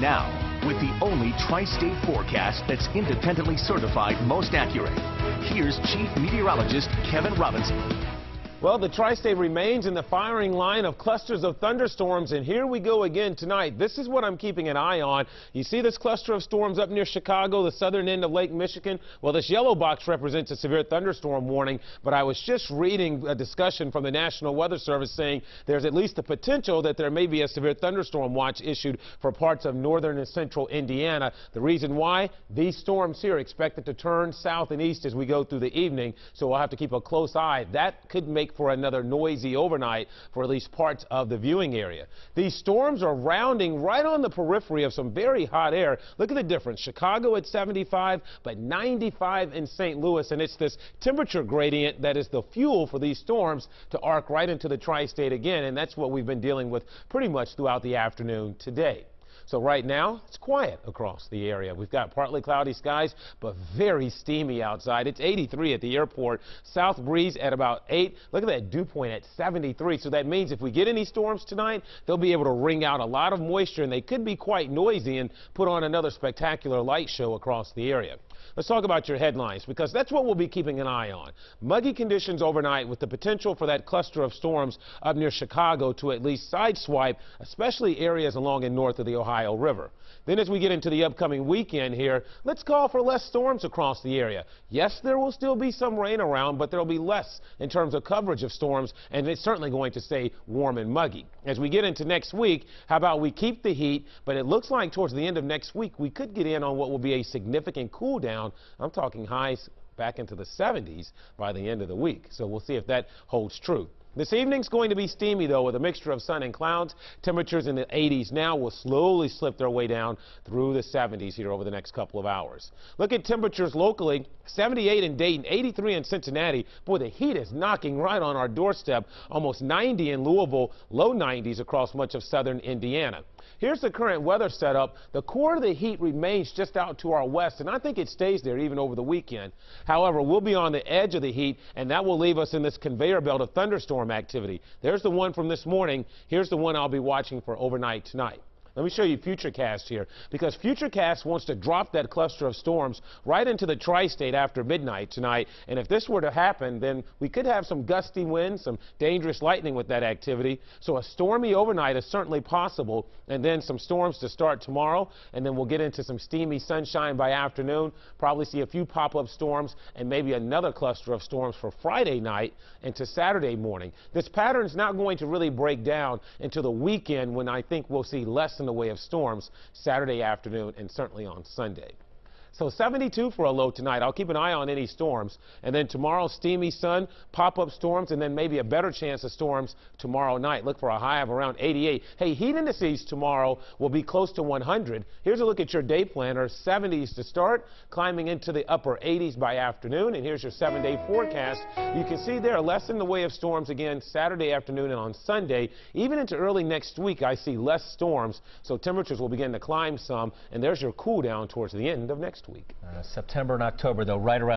Now, with the only tri-state forecast that's independently certified most accurate, here's Chief Meteorologist Kevin Robinson. Well, the tri-state remains in the firing line of clusters of thunderstorms, and here we go again tonight. This is what I'm keeping an eye on. You see this cluster of storms up near Chicago, the southern end of Lake Michigan? Well, this yellow box represents a severe thunderstorm warning, but I was just reading a discussion from the National Weather Service saying there's at least the potential that there may be a severe thunderstorm watch issued for parts of northern and central Indiana. The reason why? These storms here are expected to turn south and east as we go through the evening, so we'll have to keep a close eye. That could make for another noisy overnight for at least parts of the viewing area. These storms are rounding right on the periphery of some very hot air. Look at the difference. Chicago at 75, but 95 in St. Louis, and it's this temperature gradient that is the fuel for these storms to arc right into the tri-state again, and that's what we've been dealing with pretty much throughout the afternoon today. So right now, it's quiet across the area. We've got partly cloudy skies, but very steamy outside. It's 83 at the airport. South breeze at about 8. Look at that dew point at 73. So that means if we get any storms tonight, they'll be able to wring out a lot of moisture, and they could be quite noisy and put on another spectacular light show across the area. Let's talk about your headlines, because that's what we'll be keeping an eye on. Muggy conditions overnight with the potential for that cluster of storms up near Chicago to at least sideswipe, especially areas along and north of the Ohio River. Then as we get into the upcoming weekend here, let's call for less storms across the area. Yes, there will still be some rain around, but there will be less in terms of coverage of storms, and it's certainly going to stay warm and muggy. As we get into next week, how about we keep the heat, but it looks like towards the end of next week we could get in on what will be a significant cool down. I'm talking highs back into the 70s by the end of the week, so we'll see if that holds true. This evening's going to be steamy, though, with a mixture of sun and clouds. Temperatures in the 80s now will slowly slip their way down through the 70s here over the next couple of hours. Look at temperatures locally. 78 in Dayton, 83 in Cincinnati. Boy, the heat is knocking right on our doorstep. Almost 90 in Louisville, low 90s across much of southern Indiana. Here's the current weather setup. The core of the heat remains just out to our west, and I think it stays there even over the weekend. However, we'll be on the edge of the heat, and that will leave us in this conveyor belt of thunderstorm activity. There's the one from this morning. Here's the one I'll be watching for overnight tonight. Let me show you Futurecast here, because Futurecast wants to drop that cluster of storms right into the tri-state after midnight tonight. And if this were to happen, then we could have some gusty winds, some dangerous lightning with that activity. So a stormy overnight is certainly possible, and then some storms to start tomorrow, and then we'll get into some steamy sunshine by afternoon, probably see a few pop-up storms, and maybe another cluster of storms for Friday night into Saturday morning. This pattern's not going to really break down until the weekend, when I think we'll see less in the way of storms Saturday afternoon and certainly on Sunday. So 72 for a low tonight. I'll keep an eye on any storms. And then tomorrow, steamy sun, pop-up storms, and then maybe a better chance of storms tomorrow night. Look for a high of around 88. Hey, heat indices tomorrow will be close to 100. Here's a look at your day planner. 70s to start, climbing into the upper 80s by afternoon. And here's your 7-day forecast. You can see there less in the way of storms again Saturday afternoon and on Sunday. Even into early next week, I see less storms. So temperatures will begin to climb some. And there's your cool down towards the end of next week. September and October, though, right around